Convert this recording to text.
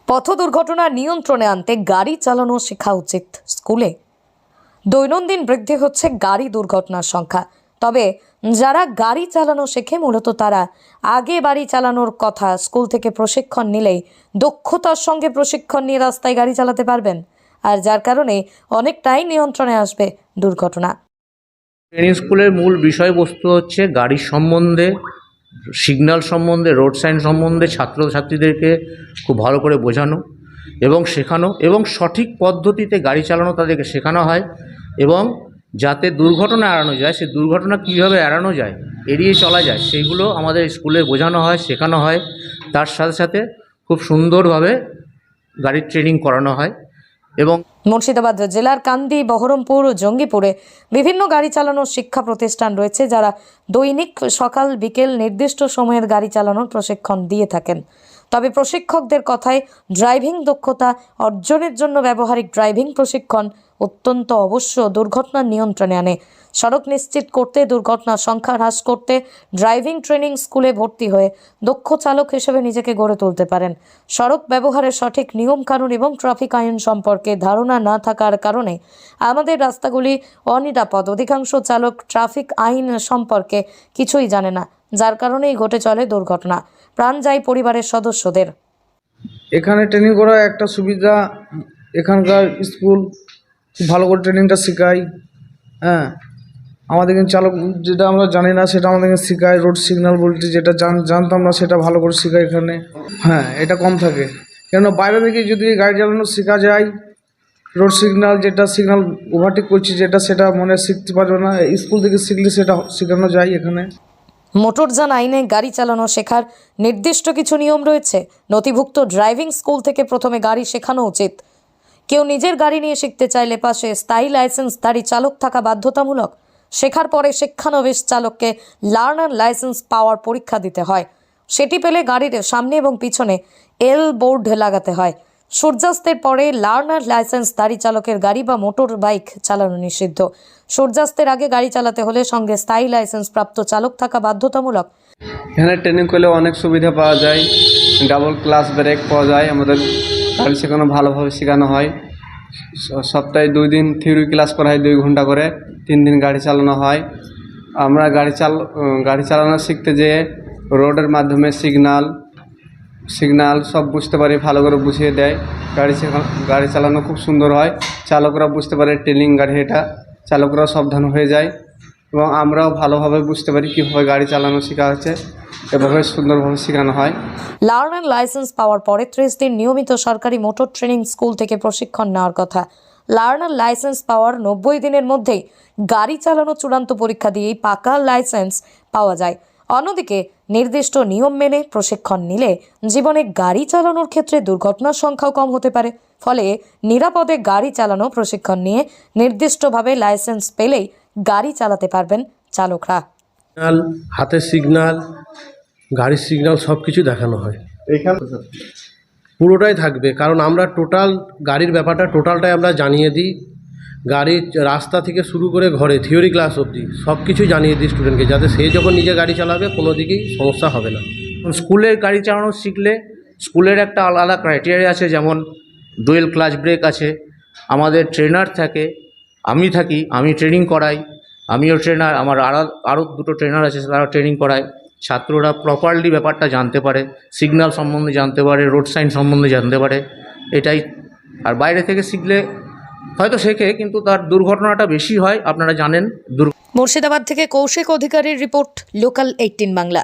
পথ দুর্ঘটনা নিয়ন্ত্রণে আনতে গাড়ি চালানো শেখা উচিত স্কুলে। দৈনন্দিন বৃদ্ধি হচ্ছে গাড়ি দুর্ঘটনার সংখ্যা। তবে যারা গাড়ি চালানো শেখে মূলত তারা আগে বাড়ি চালানোর কথা স্কুল থেকে প্রশিক্ষণ নিলেই দক্ষতার সঙ্গে প্রশিক্ষণ নিয়ে রাস্তায় গাড়ি চালাতে পারবেন, আর যার কারণে অনেকটাই নিয়ন্ত্রণে আসবে দুর্ঘটনা। ট্রেনিং স্কুলের মূল বিষয়বস্তু হচ্ছে গাড়ির সম্বন্ধে, সিগন্যাল সম্বন্ধে, রোড সাইন সম্বন্ধে ছাত্রছাত্রীদেরকে খুব ভালো করে বোঝানো এবং শেখানো, এবং সঠিক পদ্ধতিতে গাড়ি চালানো তাদেরকে শেখানো হয়, এবং যাতে দুর্ঘটনা এড়ানো যায়, সেই দুর্ঘটনা কীভাবে এড়ানো যায়, এড়িয়ে চলা যায়, সেইগুলো আমাদের স্কুলে বোঝানো হয়, শেখানো হয়। তার সাথে সাথে খুব সুন্দরভাবে গাড়ির ট্রেনিং করানো হয়। এবং মুর্শিদাবাদ জেলার কান্দি, বহরমপুর ও জঙ্গিপুরে বিভিন্ন গাড়ি চালানোর শিক্ষা প্রতিষ্ঠান রয়েছে, যারা দৈনিক সকাল বিকেল নির্দিষ্ট সময়ের গাড়ি চালানোর প্রশিক্ষণ দিয়ে থাকেন। তবে প্রশিক্ষকদের কথায় ড্রাইভিং দক্ষতা অর্জনের জন্য ব্যবহারিক ড্রাইভিং প্রশিক্ষণ অত্যন্ত অবশ্য দুর্ঘটনা নিয়ন্ত্রণে আনে। সড়ক নিশ্চিত করতে, দুর্ঘটনার সংখ্যা হ্রাস করতে ড্রাইভিং ট্রেনিং স্কুলে ভর্তি হয়ে দক্ষ চালক হিসেবে নিজেকে গড়ে তুলতে পারেন। সড়ক ব্যবহারের সঠিক নিয়মকানুন এবং ট্রাফিক আইন সম্পর্কে ধারণা না থাকার কারণে আমাদের রাস্তাগুলি অনিরাপদ। অধিকাংশ চালক ট্রাফিক আইন সম্পর্কে কিছুই জানে না, যার কারণেই ঘটে চলে দুর্ঘটনা, প্রাণ যায় পরিবারের সদস্যদের। এখানে ট্রেনিং করা একটা সুবিধা, এখানকার স্কুল খুব ভালো করে ট্রেনিংটা শেখায়। হ্যাঁ, আমাদের কিন্তু চালক যেটা আমরা জানি না সেটা আমাদেরকে শেখায়। রোড সিগন্যাল বলতে যেটা জানতাম না সেটা ভালো করে শেখায় এখানে। হ্যাঁ, এটা কম থাকে, কেন বাইরে থেকে যদি গাড়ি চালানো শেখা যায়, রোড সিগন্যাল যেটা সিগন্যাল ওভারটেক করছি যেটা, সেটা মনে শিখতে পারবে না। স্কুল থেকে শিখলে সেটা শেখানো যায় এখানে। মোটরযান আইনে গাড়ি চালানো শেখার নির্দিষ্ট কিছু নিয়ম রয়েছে। নথিভুক্ত ড্রাইভিং স্কুল থেকে প্রথমে গাড়ি শেখানো উচিত। কেউ নিজের গাড়ি নিয়ে শিখতে চাইলে পাশে স্থায়ী লাইসেন্সধারী চালক থাকা বাধ্যতামূলক। শেখার পরে শিক্ষানবিশ চালককে লার্নার লাইসেন্স পাওয়ার পরীক্ষা দিতে হয়। সেটি পেলে গাড়ির সামনে এবং পিছনে এল বোর্ড লাগাতে হয়। সূর্যাস্তের পরে লার্নার লাইসেন্সধারী চালকের গাড়ি বা মোটর বাইক চালানো নিষিদ্ধ। সূর্যাস্তের আগে গাড়ি চালাতে হলে সঙ্গে স্থায়ী লাইসেন্স প্রাপ্ত চালক থাকা বাধ্যতামূলক। এখানে ট্রেনিং করলে অনেক সুবিধা পাওয়া যায়, ডাবল ক্লাস ব্রেক পাওয়া যায়, আমাদের গাড়ি শেখানো ভালোভাবে শেখানো হয়। সপ্তাহে 2 দিন থিওরি ক্লাস করা হয় 2 ঘন্টা করে, 3 দিন গাড়ি চালানো হয়। আমরা গাড়ি চালানো শিখতে যেয়ে রোডের মাধ্যমে সিগন্যাল সব বুঝতে পারি, ভালো করে বুঝিয়ে দেয়। গাড়ি চালানো খুব সুন্দর হয়, চালকরা বুঝতে পারে ট্রেনিং গাড়ি এটা, চালকরাও সাবধান হয়ে যায়, এবং আমরাও ভালোভাবে বুঝতে পারি কীভাবে গাড়ি চালানো শেখা হচ্ছে, এভাবে সুন্দরভাবে শেখানো হয়। লার্নার লাইসেন্স পাওয়ার পরে 30 দিন নিয়মিত সরকারি মোটর ট্রেনিং স্কুল থেকে প্রশিক্ষণ নেওয়ার কথা। লার্নার লাইসেন্স পাওয়ার 90 দিনের মধ্যেই গাড়ি চালানো চূড়ান্ত পরীক্ষা দিয়েই পাকা লাইসেন্স পাওয়া যায়। অন্যদিকে নির্দিষ্ট নিয়ম মেনে প্রশিক্ষণ নিলে জীবনে গাড়ি চালানোর ক্ষেত্রে দুর্ঘটনার সংখ্যাও কম হতে পারে। ফলে নিরাপদে গাড়ি চালানো প্রশিক্ষণ নিয়ে নির্দিষ্টভাবে লাইসেন্স পেলেই গাড়ি চালাতে পারবেন চালকরা। হাতের সিগন্যাল, গাড়ির সিগন্যাল সব কিছু দেখানো হয়। এইখানে পুরোটাই থাকবে, কারণ আমরা টোটাল গাড়ির ব্যাপারটা টোটালটাই আমরা জানিয়ে দিই। গাড়ির রাস্তা থেকে শুরু করে ঘরে থিওরি ক্লাস অবধি সব কিছু জানিয়ে দিই স্টুডেন্টকে, যাতে সে যখন নিজে গাড়ি চালাবে কোনো দিকেই সমস্যা হবে না। স্কুলের গাড়ি চালানো শিখলে স্কুলের একটা আলাদা ক্রাইটেরিয়া আছে, যেমন ডুয়েল ক্লাচ ব্রেক আছে, আমাদের ট্রেনার থাকে, আমি ট্রেনিং করাই, আমিও ট্রেনার, আমার আরও 2টো ট্রেনার আছে, তারা ট্রেনিং করায়। ছাত্ররা প্রপারলি ব্যাপারটা জানতে পারে, সিগন্যাল সম্বন্ধে জানতে পারে, রোড সাইন সম্বন্ধে জানতে পারে, এটাই। আর বাইরে থেকে শিখলে হয়তো শেখে, কিন্তু তার দুর্ঘটনাটা বেশি হয়, আপনারা জানেন। মুর্শিদাবাদ থেকে কৌশিক অধিকারীর রিপোর্ট, লোকাল 18 বাংলা।